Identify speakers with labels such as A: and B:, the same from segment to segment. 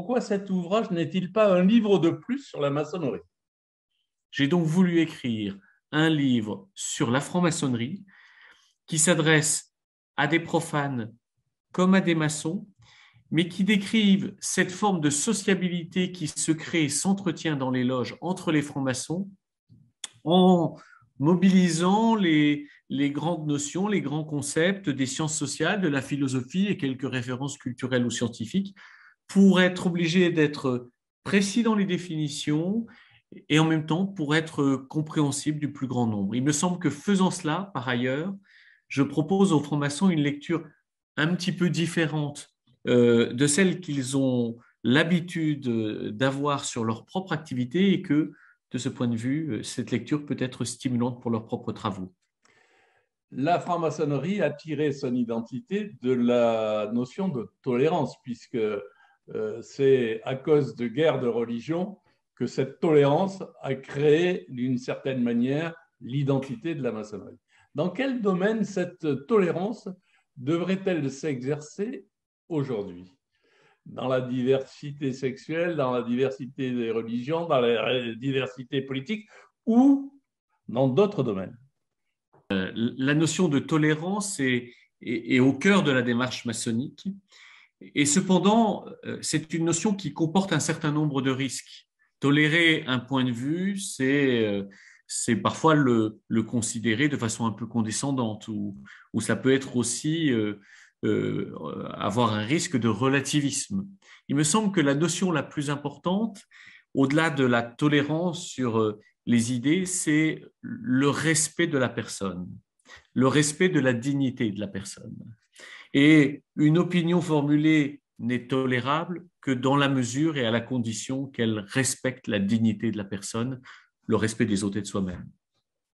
A: Pourquoi cet ouvrage n'est-il pas un livre de plus sur la maçonnerie?
B: J'ai donc voulu écrire un livre sur la franc-maçonnerie qui s'adresse à des profanes comme à des maçons, mais qui décrivent cette forme de sociabilité qui se crée et s'entretient dans les loges entre les francs-maçons en mobilisant les grandes notions, les grands concepts des sciences sociales, de la philosophie et quelques références culturelles ou scientifiques pour être obligé d'être précis dans les définitions et en même temps pour être compréhensible du plus grand nombre. Il me semble que faisant cela, par ailleurs, je propose aux francs-maçons une lecture un petit peu différente de celle qu'ils ont l'habitude d'avoir sur leur propre activité et que, de ce point de vue, cette lecture peut être stimulante pour leurs propres travaux.
A: La franc-maçonnerie a tiré son identité de la notion de tolérance, puisque c'est à cause de guerres de religion que cette tolérance a créé d'une certaine manière l'identité de la maçonnerie. Dans quel domaine cette tolérance devrait-elle s'exercer aujourd'hui? Dans la diversité sexuelle, dans la diversité des religions, dans la diversité politique ou dans d'autres domaines?
B: La notion de tolérance est au cœur de la démarche maçonnique. Et cependant, c'est une notion qui comporte un certain nombre de risques. Tolérer un point de vue, c'est parfois le considérer de façon un peu condescendante, ou ça peut être aussi avoir un risque de relativisme. Il me semble que la notion la plus importante, au-delà de la tolérance sur les idées, c'est le respect de la personne, le respect de la dignité de la personne. Et une opinion formulée n'est tolérable que dans la mesure et à la condition qu'elle respecte la dignité de la personne, le respect des autres et de soi-même.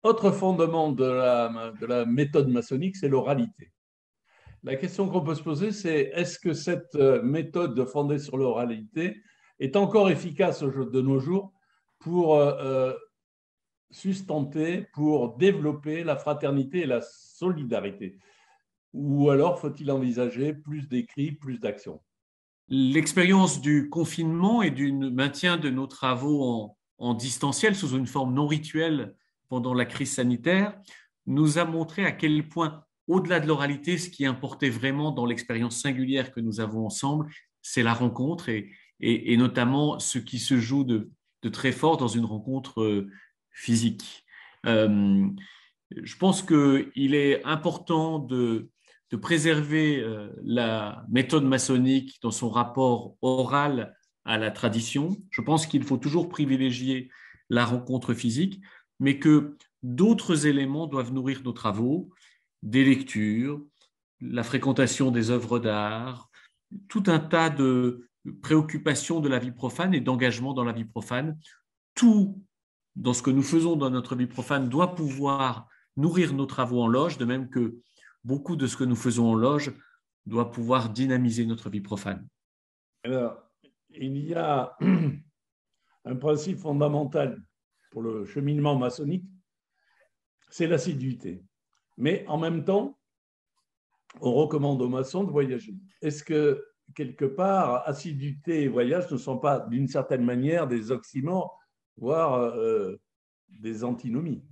A: Autre fondement de la méthode maçonnique, c'est l'oralité. La question qu'on peut se poser, c'est est-ce que cette méthode fondée sur l'oralité est encore efficace de nos jours pour sustenter, pour développer la fraternité et la solidarité? Ou alors faut-il envisager plus d'écrits, plus d'actions?
B: L'expérience du confinement et du maintien de nos travaux en distanciel sous une forme non rituelle pendant la crise sanitaire nous a montré à quel point, au-delà de l'oralité, ce qui importait vraiment dans l'expérience singulière que nous avons ensemble, c'est la rencontre et notamment ce qui se joue de très fort dans une rencontre physique. Euh, je pense qu'il est important de préserver la méthode maçonnique dans son rapport oral à la tradition. Je pense qu'il faut toujours privilégier la rencontre physique, mais que d'autres éléments doivent nourrir nos travaux, des lectures, la fréquentation des œuvres d'art, tout un tas de préoccupations de la vie profane et d'engagement dans la vie profane. Tout dans ce que nous faisons dans notre vie profane doit pouvoir nourrir nos travaux en loge, de même que beaucoup de ce que nous faisons en loge doit pouvoir dynamiser notre vie profane.
A: Alors, il y a un principe fondamental pour le cheminement maçonnique, c'est l'assiduité. Mais en même temps, on recommande aux maçons de voyager. Est-ce que, quelque part, assiduité et voyage ne sont pas, d'une certaine manière, des oxymores, voire des antinomies?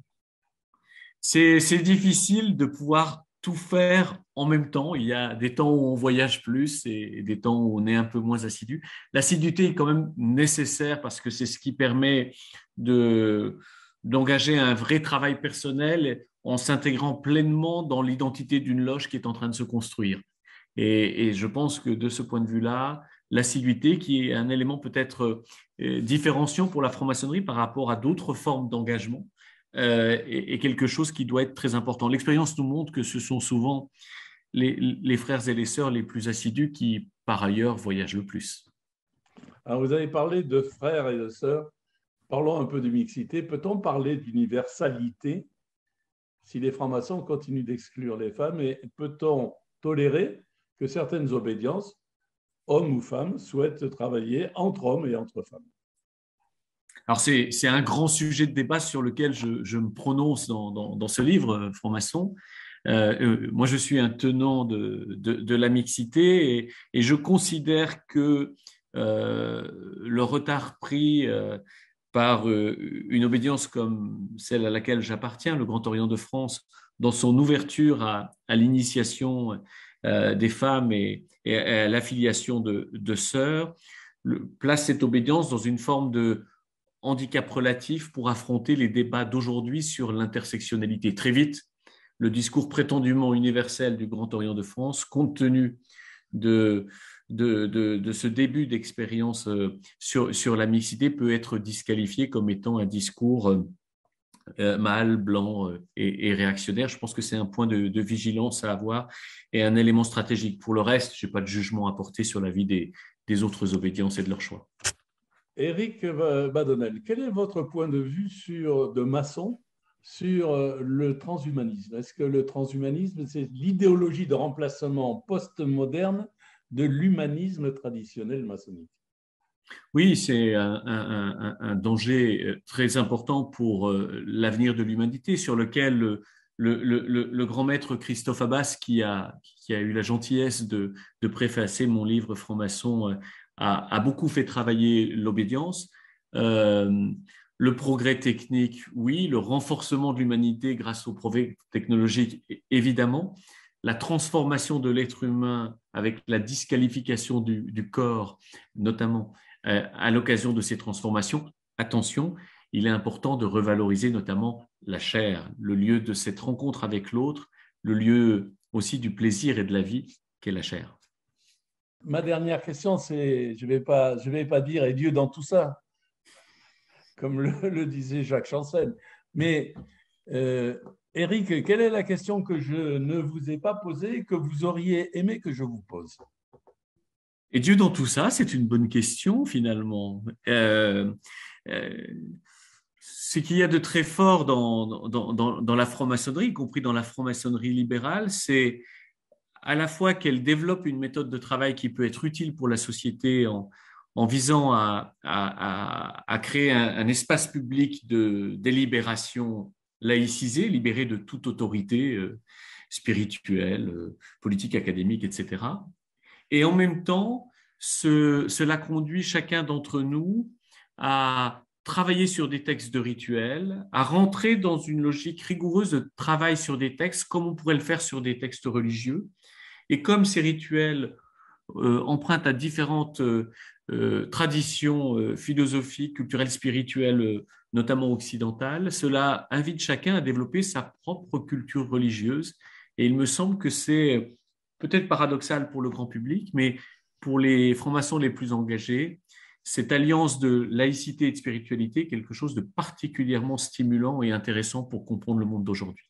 B: C'est difficile de pouvoir tout faire en même temps. Il y a des temps où on voyage plus et des temps où on est un peu moins assidu. L'assiduité est quand même nécessaire parce que c'est ce qui permet de, d'engager un vrai travail personnel en s'intégrant pleinement dans l'identité d'une loge qui est en train de se construire. Et je pense que de ce point de vue-là, l'assiduité, qui est un élément peut-être différenciant pour la franc-maçonnerie par rapport à d'autres formes d'engagement, est quelque chose qui doit être très important. L'expérience nous montre que ce sont souvent les frères et les sœurs les plus assidus qui, par ailleurs, voyagent le plus.
A: Alors, vous avez parlé de frères et de sœurs. Parlons un peu de mixité. Peut-on parler d'universalité si les francs-maçons continuent d'exclure les femmes? Et peut-on tolérer que certaines obédiences, hommes ou femmes, souhaitent travailler entre hommes et entre femmes?
B: Alors, c'est un grand sujet de débat sur lequel je me prononce dans ce livre, Franc-maçon. Moi, je suis un tenant de la mixité et je considère que le retard pris par une obédience comme celle à laquelle j'appartiens, le Grand Orient de France, dans son ouverture à l'initiation des femmes et à l'affiliation de sœurs, place cette obédience dans une forme de handicap relatif pour affronter les débats d'aujourd'hui sur l'intersectionnalité. Très vite, le discours prétendument universel du Grand Orient de France, compte tenu de ce début d'expérience sur la mixité, peut être disqualifié comme étant un discours mâle, blanc et réactionnaire. Je pense que c'est un point de vigilance à avoir et un élément stratégique. Pour le reste, je n'ai pas de jugement à porter sur la vie des autres obédiences et de leur choix.
A: Éric Badonnel, quel est votre point de vue de maçon sur le transhumanisme? Est-ce que le transhumanisme, c'est l'idéologie de remplacement post-moderne de l'humanisme traditionnel maçonnique?
B: Oui, c'est un danger très important pour l'avenir de l'humanité, sur lequel le grand maître Christophe Abbas, qui a eu la gentillesse de préfacer mon livre franc-maçon, a beaucoup fait travailler l'obédience. Le progrès technique, oui, le renforcement de l'humanité grâce au progrès technologique, évidemment. La transformation de l'être humain avec la disqualification du corps, notamment à l'occasion de ces transformations. Attention, il est important de revaloriser notamment la chair, le lieu de cette rencontre avec l'autre, le lieu aussi du plaisir et de la vie qu'est la chair.
A: Ma dernière question, c'est, je vais pas dire « et Dieu dans tout ça », comme le disait Jacques Chancel. Mais Éric, quelle est la question que je ne vous ai pas posée et que vous auriez aimé que je vous pose?
B: Et Dieu dans tout ça, c'est une bonne question finalement. Ce qu'il y a de très fort dans la franc-maçonnerie, y compris dans la franc-maçonnerie libérale, c'est à la fois qu'elle développe une méthode de travail qui peut être utile pour la société en visant à créer un espace public de délibération laïcisé, libéré de toute autorité spirituelle, politique, académique, etc. Et en même temps, cela conduit chacun d'entre nous à travailler sur des textes de rituels, à rentrer dans une logique rigoureuse de travail sur des textes comme on pourrait le faire sur des textes religieux. Et comme ces rituels empruntent à différentes traditions philosophiques, culturelles, spirituelles, notamment occidentales, cela invite chacun à développer sa propre culture religieuse. Et il me semble que c'est peut-être paradoxal pour le grand public, mais pour les francs-maçons les plus engagés, cette alliance de laïcité et de spiritualité est quelque chose de particulièrement stimulant et intéressant pour comprendre le monde d'aujourd'hui.